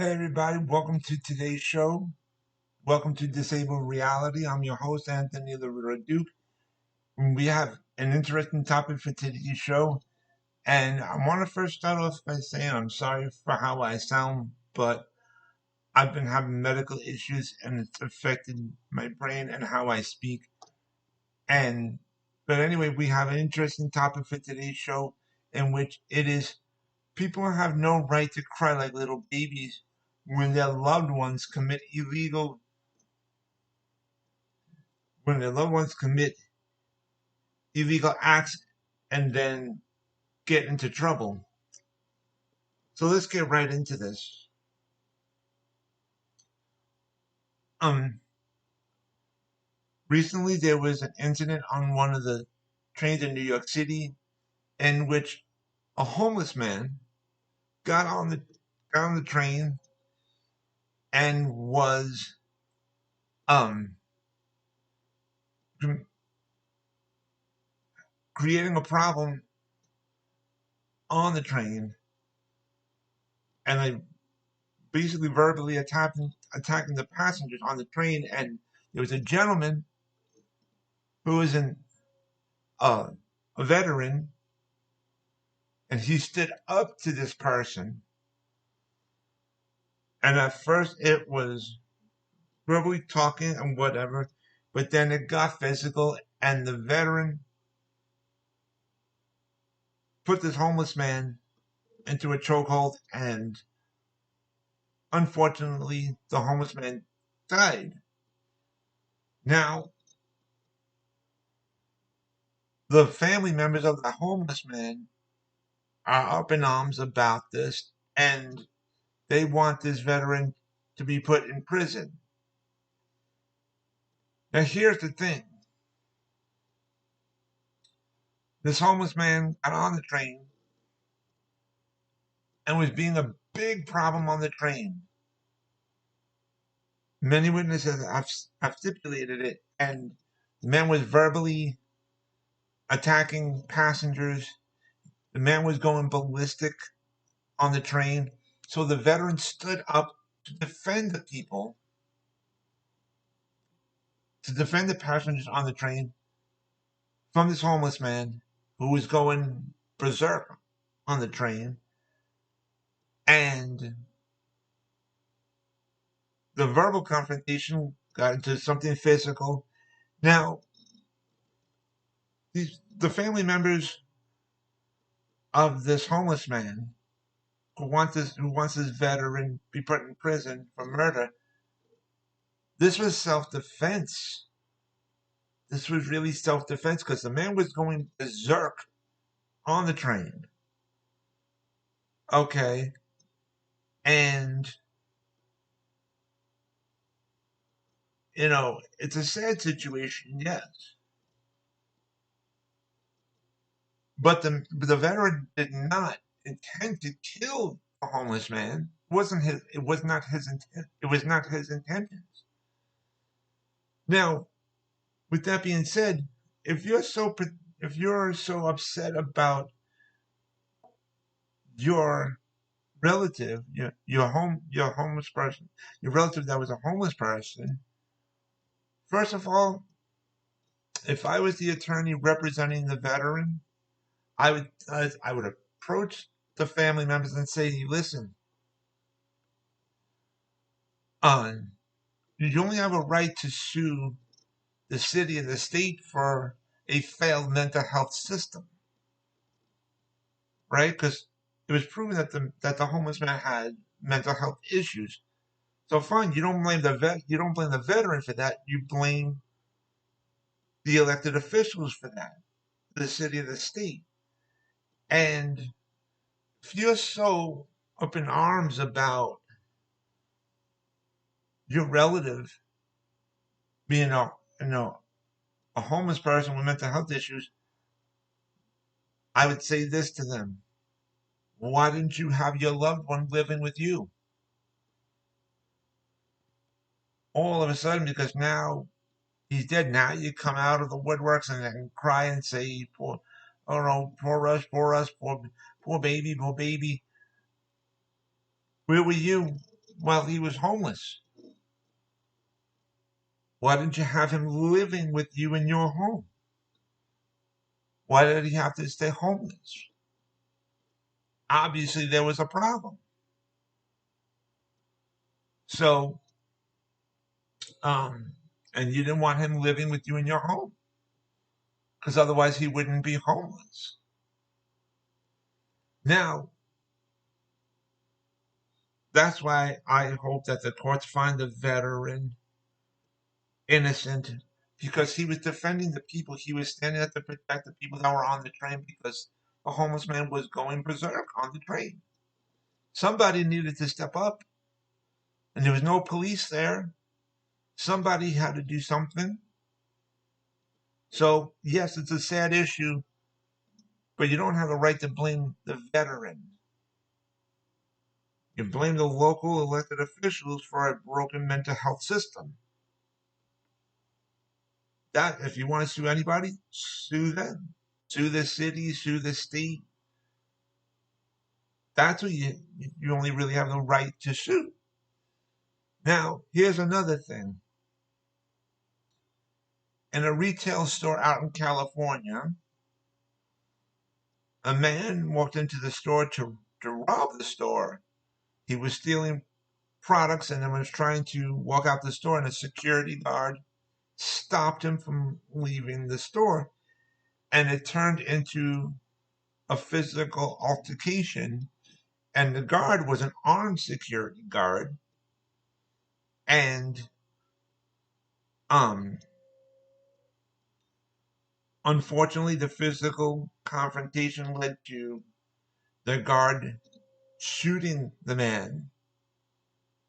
Hey everybody, welcome to today's show. Welcome to Disabled Reality. I'm your host, Anthony Lorito-Duke. And we have an interesting topic for today's show. And I want to first start off by saying I'm sorry for how I sound, but I've been having medical issues and it's affected my brain and how I speak. And but anyway, we have an interesting topic for today's show in which it is people have no right to cry like little babies when their loved ones commit illegal acts and then get into trouble. So let's get right into this. Um, Recently there was an incident on one of the trains in New York City in which a homeless man got on the got on the train and was um creating a problem on the train and like basically verbally attacking the passengers on the train. And there was a gentleman who was uh, a veteran, and he stood up to this person. And at first it was verbally talking and whatever, but then it got physical, and the veteran put this homeless man into a chokehold, and unfortunately, the homeless man died. Now, the family members of the homeless man are up in arms about this, and they want this veteran to be put in prison. Now, here's the thing: this homeless man got on the train and was being a big problem on the train. Many witnesses have stipulated it, and the man was verbally attacking passengers. The man was going ballistic on the train. So the veteran stood up to defend the people, to defend the passengers on the train from this homeless man who was going berserk on the train. And the verbal confrontation got into something physical. Now, the family members of this homeless man who wants this veteran be put in prison for murder, this was self-defense. This was really self-defense because the man was going berserk on the train. Okay. And, it's a sad situation, yes. But the veteran did not intend to kill the homeless man. It was not his intent. It was not his intentions. Now, with that being said, if you're so if you're so upset about your relative, your homeless person, your relative that was a homeless person, first of all, if I was the attorney representing the veteran, I would approach the family members and say, listen, um, you only have a right to sue the city and the state for a failed mental health system, right? Because it was proven that the homeless man had mental health issues. So fine, you don't blame the veteran for that. You blame the elected officials for that, the city and the state. And if you're so up in arms about your relative being a homeless person with mental health issues, I would say this to them: why didn't you have your loved one living with you? All of a sudden, because now he's dead, now you come out of the woodworks and cry and say, "Poor, oh no, poor us, poor baby, poor baby." Where were you while he was homeless? Why didn't you have him living with you in your home? Why did he have to stay homeless? Obviously, there was a problem. So, um, and you didn't want him living with you in your home because otherwise he wouldn't be homeless. Now, that's why I hope that the courts find the veteran innocent because he was defending the people. He was standing up to protect the people that were on the train because a homeless man was going berserk on the train. Somebody needed to step up, and there was no police there. Somebody had to do something. So, yes, it's a sad issue, but you don't have a right to blame the veteran. You blame the local elected officials for a broken mental health system. That, if you want to sue anybody, sue them. Sue the city, sue the state. That's what you only really have the right to sue. Now, here's another thing. In a retail store out in California, a man walked into the store to rob the store. He was stealing products and then was trying to walk out the store, and a security guard stopped him from leaving the store. And it turned into a physical altercation. And the guard was an armed security guard. And um, unfortunately, the physical confrontation led to the guard shooting the man,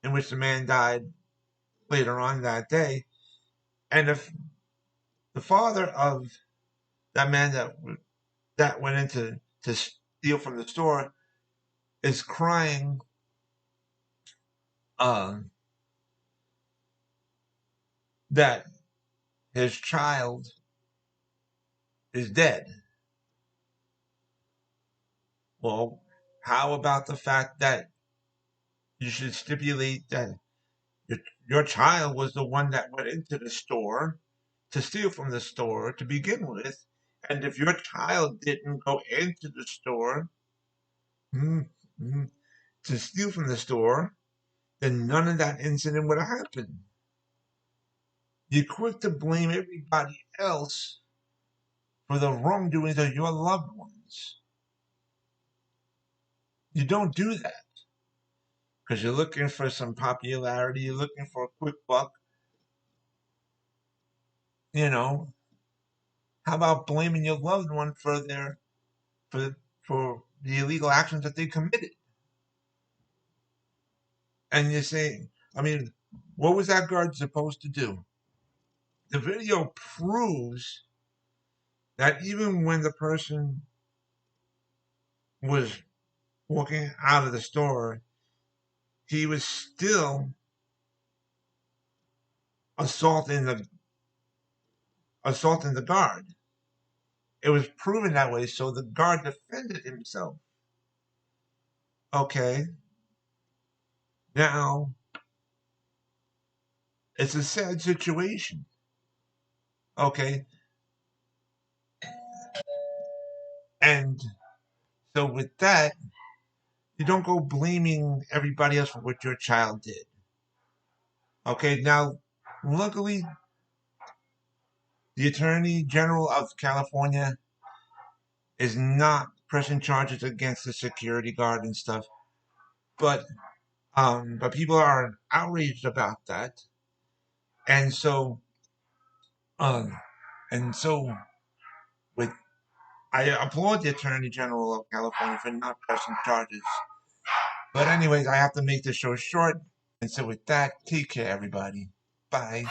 in which the man died later on that day. And if the father of that man that went into to steal from the store is crying uh, that his child is dead. Well, how about the fact that you should stipulate that your, your child was the one that went into the store to steal from the store to begin with? And if your child didn't go into the store mm, mm, to steal from the store, then none of that incident would have happened. You're quick to blame everybody else for the wrongdoings of your loved ones. You don't do that because you're looking for some popularity, you're looking for a quick buck. You know, how about blaming your loved one for the illegal actions that they committed? And you say, I mean, what was that guard supposed to do? The video proves that even when the person was walking out of the store, he was still assaulting the assaulting the guard. It was proven that way, so the guard defended himself. Okay, now it's a sad situation. Okay, and so with that, you don't go blaming everybody else for what your child did. Okay, now luckily, the Attorney General of California is not pressing charges against the security guard and stuff, but but people are outraged about that, and so um, and so with I applaud the Attorney General of California for not pressing charges. But anyways, I have to make this show short, and so with that, take care, everybody. Bye.